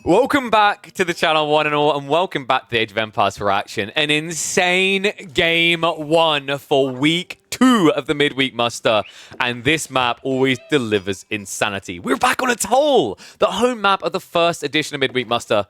Welcome back to the channel, one and all, and welcome back to the Age of Empires for Action. An insane game one for week 2 of the midweek muster, and this map always delivers insanity. We're back on Atoll, the home map of the first edition of midweek muster,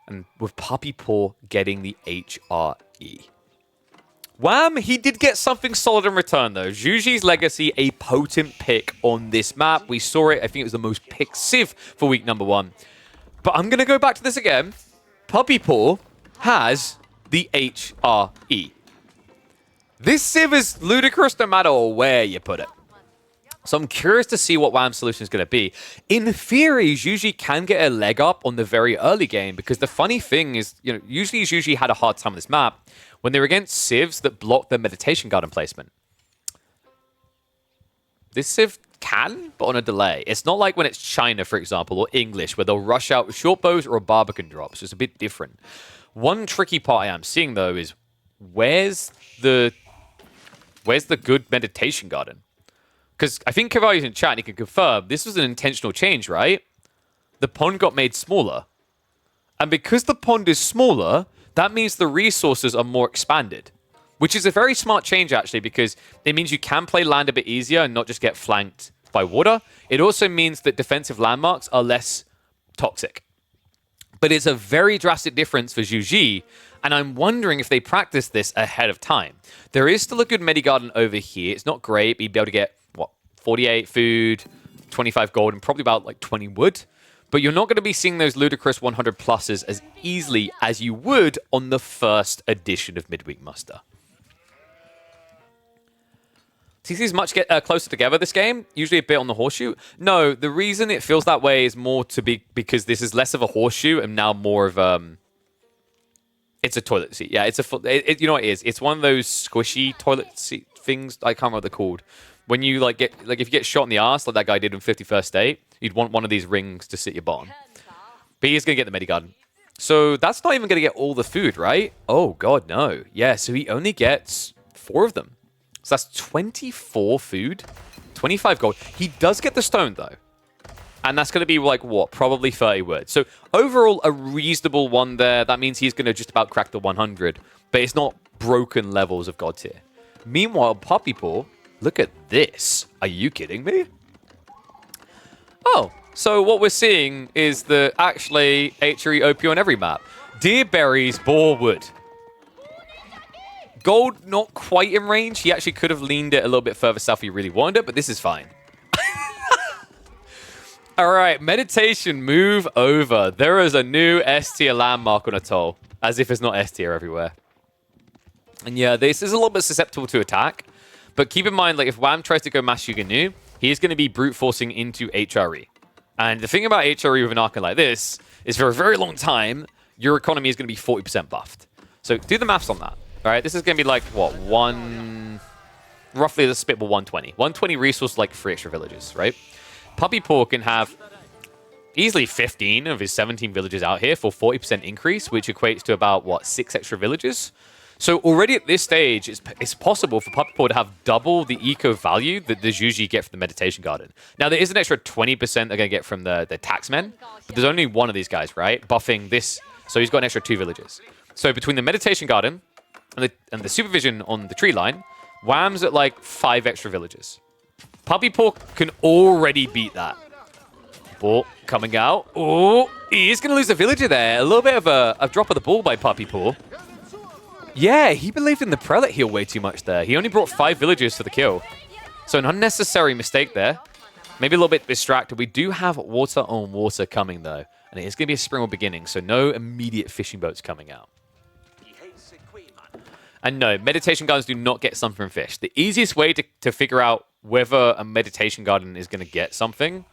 and with Puppy Paw getting the HRE. Wham! He did get something solid in return, though. Zhuji's Legacy, a potent pick on this map. We saw it. I think it was the most picked Civ for week number 1. But I'm going to go back to this again. Puppy Paw has the HRE. This Civ is ludicrous no matter where you put it. So I'm curious to see what Wham's solution is going to be. In theory, Zhuji can get a leg up on the very early game, because the funny thing is, usually Zhuji had a hard time on this map when they were against Civs that blocked their meditation garden placement. This Civ can, but on a delay. It's not like when it's China, for example, or English, where they'll rush out with short bows or a Barbican drop. So it's a bit different. One tricky part I am seeing, though, is where's the good meditation garden? Because I think Kavari's in chat and he can confirm this was an intentional change, right? The pond got made smaller. And because the pond is smaller, that means the resources are more expanded. Which is a very smart change, actually, because it means you can play land a bit easier and not just get flanked by water. It also means that defensive landmarks are less toxic. But it's a very drastic difference for Zhuji, and I'm wondering if they practice this ahead of time. There is still a good Medigarden over here. It's not great, but you'd be able to get, 48 food, 25 gold, and probably about 20 wood. But you're not going to be seeing those ludicrous 100 pluses as easily as you would on the first edition of Midweek Muster. TCs much get closer together this game, usually a bit on the horseshoe. No, the reason it feels that way is more because this is less of a horseshoe and now more of it's a toilet seat. Yeah, you know what it is? It's one of those squishy toilet seat things. I can't remember what they're called. When you if you get shot in the ass like that guy did in 51st State, you'd want one of these rings to sit your bottom. But he is going to get the Medigarden. So that's not even going to get all the food, right? Oh, God, no. Yeah, so he only gets 4 of them. So that's 24 food, 25 gold. He does get the stone, though. And that's going to be probably 30 words. So overall, a reasonable one there. That means he's going to just about crack the 100. But it's not broken levels of God tier. Meanwhile, Puppy Paw, look at this. Are you kidding me? Oh, so what we're seeing is the actually HRE OP on every map. Deer berries, boar wood. Gold, not quite in range. He actually could have leaned it a little bit further south if he really wanted it, but this is fine. All right, meditation, move over. There is a new S-tier landmark on Atoll, as if it's not S-tier everywhere. And yeah, this is a little bit susceptible to attack, but keep in mind, if Wham tries to go Mass Yuganu, he is going to be brute forcing into HRE. And the thing about HRE with an Archon like this is for a very long time, your economy is going to be 40% buffed. So do the maths on that. All right, this is going to be roughly the spit will 120. 120 resources, 3 extra villages, right? Puppy Paw can have easily 15 of his 17 villages out here for 40% increase, which equates to about, 6 extra villages. So already at this stage, it's possible for Puppy Paw to have double the eco value that the Zhuji get from the Meditation Garden. Now, there is an extra 20% they're going to get from the taxmen, but there's only one of these guys, right? Buffing this, so he's got an extra 2 villages. So between the Meditation Garden and the supervision on the tree line, Wham's at 5 extra villages. Puppy Paw can already beat that. Ball coming out. Oh, he is going to lose a villager there. A little bit of a drop of the ball by Puppy Paw. Yeah, he believed in the Prelate heal way too much there. He only brought 5 villagers for the kill. So an unnecessary mistake there. Maybe a little bit distracted. We do have water on water coming, though. And it is going to be a spring beginning, so no immediate fishing boats coming out. And no, meditation gardens do not get something from fish. The easiest way to figure out whether a meditation garden is going to get something,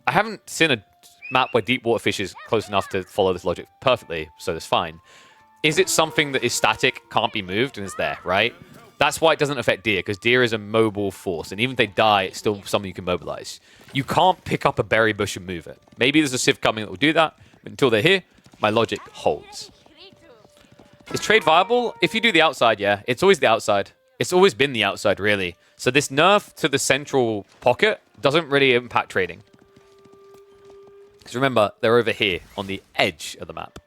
I haven't seen a map where deep water fish is close enough to follow this logic perfectly, so that's fine. Is it something that is static, can't be moved, and is there, right? That's why it doesn't affect deer, because deer is a mobile force, and even if they die, it's still something you can mobilize. You can't pick up a berry bush and move it. Maybe there's a civ coming that will do that, but until they're here, my logic holds. Is trade viable? If you do the outside, yeah. It's always the outside. It's always been the outside, really. So this nerf to the central pocket doesn't really impact trading. Because remember, they're over here on the edge of the map.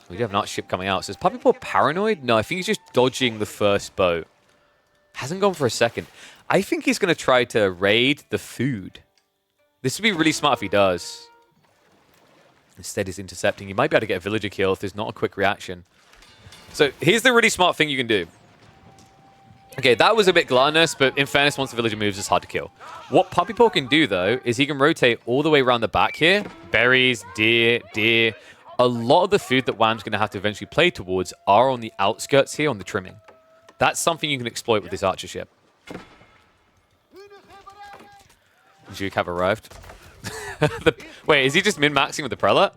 We do have an arch ship coming out. So is Puppy Paw paranoid? No, I think he's just dodging the first boat. Hasn't gone for a second. I think he's going to try to raid the food. This would be really smart if he does. Instead, he's intercepting. You might be able to get a villager kill if there's not a quick reaction. So here's the really smart thing you can do. Okay, that was a bit gluttonous, but in fairness, once the villager moves, it's hard to kill. What Puppy Paw can do, though, is he can rotate all the way around the back here. Berries, deer. A lot of the food that Wham's going to have to eventually play towards are on the outskirts here, on the trimming. That's something you can exploit with this archer ship. Juke have arrived. Wait, is he just min-maxing with the prelate?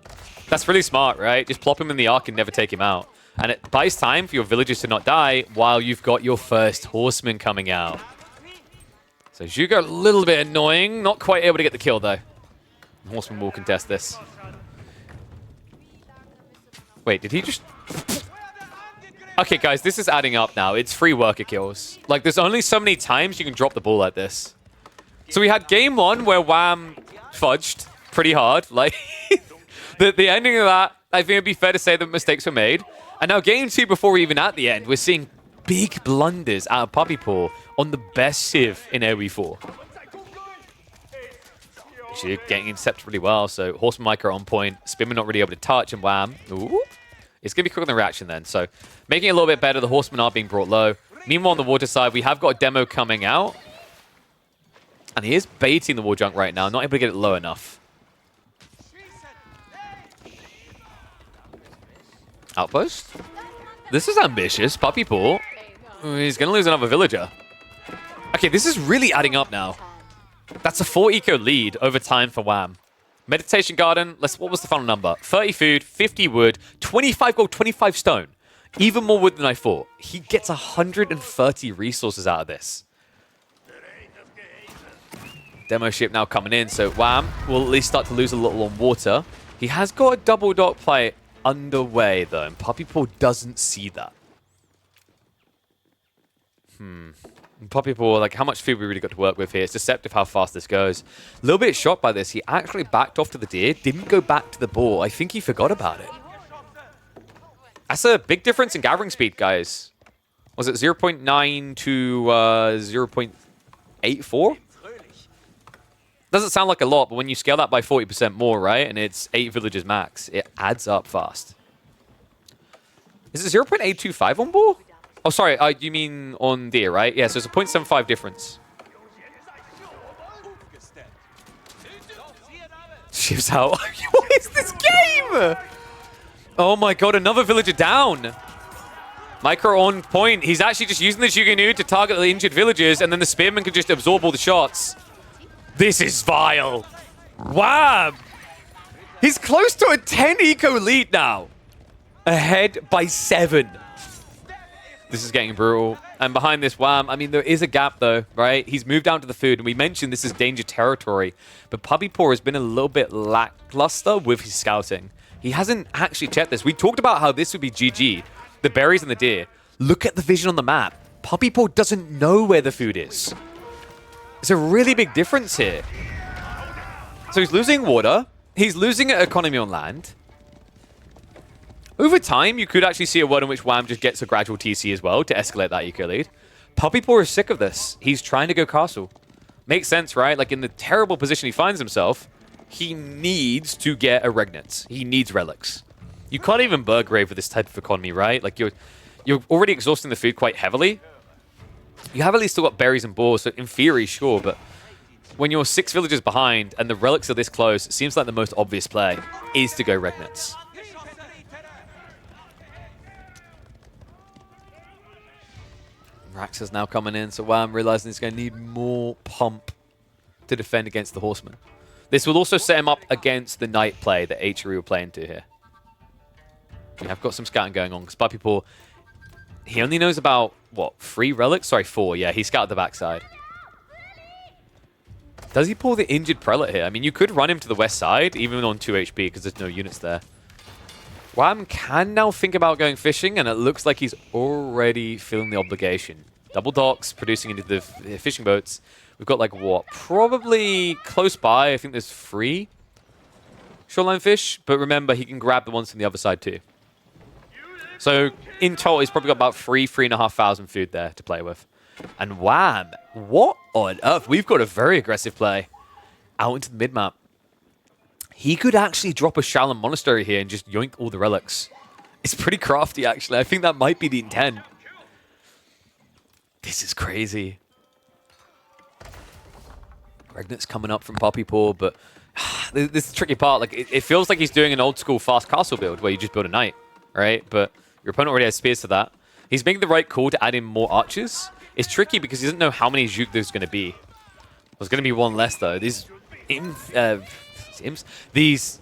That's really smart, right? Just plop him in the arc and never take him out. And it buys time for your villagers to not die while you've got your first horseman coming out. So Zhuge a little bit annoying. Not quite able to get the kill, though. Horseman will contest this. Wait, did he just... Okay, guys, this is adding up now. It's free worker kills. Like, there's only so many times you can drop the ball like this. So we had game one where Wham fudged pretty hard. Like, the ending of that, I think it'd be fair to say that mistakes were made. And now game two, before we're even at the end, we're seeing big blunders out of Puppy Paw on the best Civ in AoE 4. Actually, getting intercepted really well. So Horseman Micro on point. Spearman not really able to touch, and Wham. Ooh. It's going to be quick on the reaction then. So making it a little bit better. The Horsemen are being brought low. Meanwhile, on the water side, we have got a demo coming out. And he is baiting the war junk right now. Not able to get it low enough. Outpost? This is ambitious. Puppy Paw. He's going to lose another villager. Okay, this is really adding up now. That's a 4 eco lead over time for Wham. Meditation Garden, what was the final number? 30 food, 50 wood, 25 gold, 25 stone. Even more wood than I thought. He gets 130 resources out of this. Demo ship now coming in, so Wham will at least start to lose a little on water. He has got a double dock play underway, though, and Puppy Paw doesn't see that. Puppy Paw, like, how much food we really got to work with here. It's deceptive how fast this goes. A little bit shocked by this. He actually backed off to the deer, didn't go back to the boar. I think he forgot about it. That's a big difference in gathering speed, guys. Was it 0.9 to 0.84? Doesn't sound like a lot, but when you scale that by 40% more, right, and it's 8 villages max, it adds up fast. Is it 0.825 on boar? Oh, sorry, you mean on deer, right? Yeah, so it's a 0.75 difference. Shifts out. What is this game? Oh my god, another villager down. Micro on point. He's actually just using the Jugenu to target the injured villagers, and then the spearman can just absorb all the shots. This is vile. Wow. He's close to a 10 eco lead now. Ahead by 7. This is getting brutal. And behind this Wham, I mean, there is a gap, though, right? He's moved down to the food, and we mentioned this is danger territory. But Puppy Paw has been a little bit lackluster with his scouting. He hasn't actually checked this. We talked about how this would be GG. The berries and the deer. Look at the vision on the map. Puppy Paw doesn't know where the food is. It's a really big difference here. So he's losing water. He's losing economy on land. Over time, you could actually see a world in which Wham just gets a gradual TC as well to escalate that eco lead. Puppy Paw is sick of this. He's trying to go castle. Makes sense, right? Like, in the terrible position he finds himself, he needs to get a regnant. He needs relics. You can't even Burgrave with this type of economy, right? Like, you're already exhausting the food quite heavily. You have at least still got berries and boars, so in theory, sure, but when you're 6 villages behind and the relics are this close, it seems like the most obvious play is to go regnants. Rax is now coming in, so Wham realizing he's going to need more pump to defend against the horseman. This will also set him up against the knight play that HRE will play into here. We have got some scouting going on, because Puppy Paw, he only knows about, what, 3 relics? Sorry, 4. Yeah, he scouted the backside. Does he pull the injured prelate here? I mean, you could run him to the west side, even on 2 HP, because there's no units there. Wham can now think about going fishing, and it looks like he's already feeling the obligation. Double docks, producing into the fishing boats. We've got, like, what? Probably close by, I think there's 3 shoreline fish, but remember, he can grab the ones from the other side too. So in total, he's probably got about 3,500 food there to play with. And wham! What on earth? We've got a very aggressive play out into the mid-map. He could actually drop a Shaolin Monastery here and just yoink all the relics. It's pretty crafty, actually. I think that might be the intent. This is crazy. Regnant's coming up from Poppy Paw, but this is the tricky part. Like it feels like he's doing an old-school fast castle build where you just build a knight, right? But your opponent already has spears for that. He's making the right call to add in more archers. It's tricky because he doesn't know how many Juke there's going to be. There's going to be one less, though. These these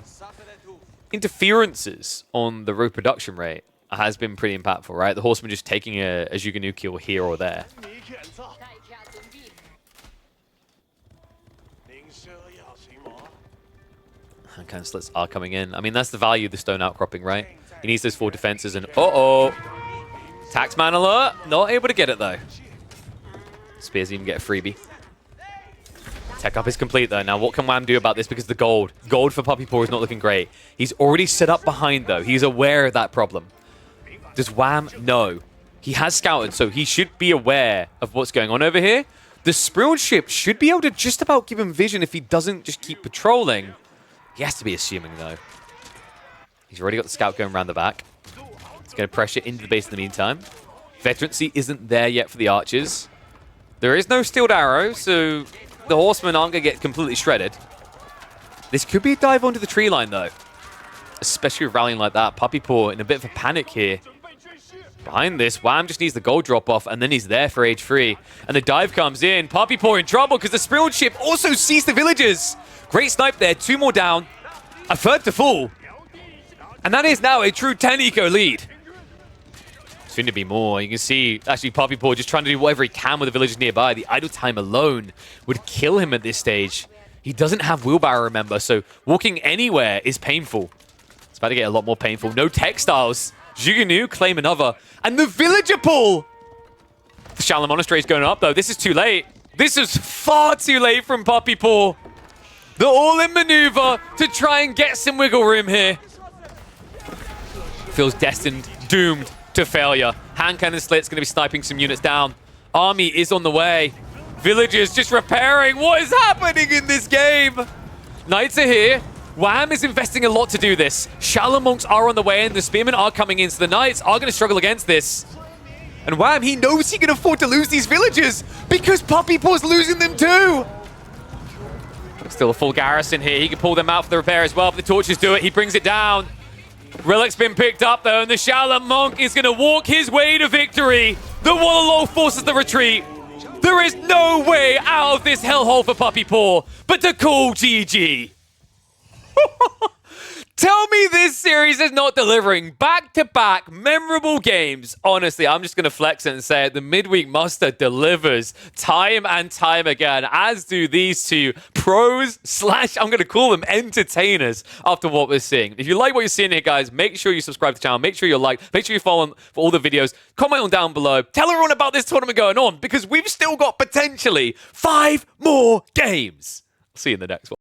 interferences on the reproduction rate has been pretty impactful, right? The Horseman just taking a Zhuge kill here or there. Hand slits are coming in. I mean, that's the value of the stone outcropping, right? He needs those 4 defenses and... Uh-oh! Taxman alert! Not able to get it, though. Spears even get a freebie. Tech up is complete, though. Now, what can Wham do about this? Because the gold. Gold for Puppy Paw is not looking great. He's already set up behind, though. He's aware of that problem. Does Wham? No. He has scouted, so he should be aware of what's going on over here. The Sprued ship should be able to just about give him vision if he doesn't just keep patrolling. He has to be assuming, though. He's already got the scout going around the back. He's going to pressure into the base in the meantime. Veterancy isn't there yet for the archers. There is no steeled arrow, so the horsemen aren't going to get completely shredded. This could be a dive onto the tree line, though. Especially with rallying like that. Puppy Paw in a bit of a panic here. Behind this, Wham just needs the gold drop-off, and then he's there for age 3. And the dive comes in. Puppy Paw in trouble because the Sprued ship also sees the villagers. Great snipe there. 2 more down. A third to fall. And that is now a true 10 eco lead. Soon to be more. You can see, actually, Puppy Paw just trying to do whatever he can with the villagers nearby. The idle time alone would kill him at this stage. He doesn't have wheelbarrow, remember, so walking anywhere is painful. It's about to get a lot more painful. No textiles. Zhuge claim another. And the villager pull! The Shaolin Monastery is going up, though. This is too late. This is far too late from Puppy Paw. The all-in maneuver to try and get some wiggle room here. Feels destined, doomed to failure. Hand cannon slit's going to be sniping some units down. Army is on the way. Villagers just repairing. What is happening in this game? Knights are here. Wham is investing a lot to do this. Shaolin monks are on the way in. The spearmen are coming in, so the knights are going to struggle against this. And Wham, he knows he can afford to lose these villagers because Puppy Paw's losing them too. Still a full garrison here. He can pull them out for the repair as well, but the torches do it. He brings it down. Relic's been picked up, though, and the Shaolin monk is going to walk his way to victory. The Wallalol forces the retreat. There is no way out of this hellhole for Puppy Paw but to call GG. Tell me this series is not delivering back-to-back memorable games. Honestly, I'm just going to flex it and say it. The midweek muster delivers time and time again, as do these two pros slash, I'm going to call them entertainers after what we're seeing. If you like what you're seeing here, guys, make sure you subscribe to the channel. Make sure you like. Make sure you follow them for all the videos. Comment on down below. Tell everyone about this tournament going on because we've still got potentially 5 more games. See you in the next one.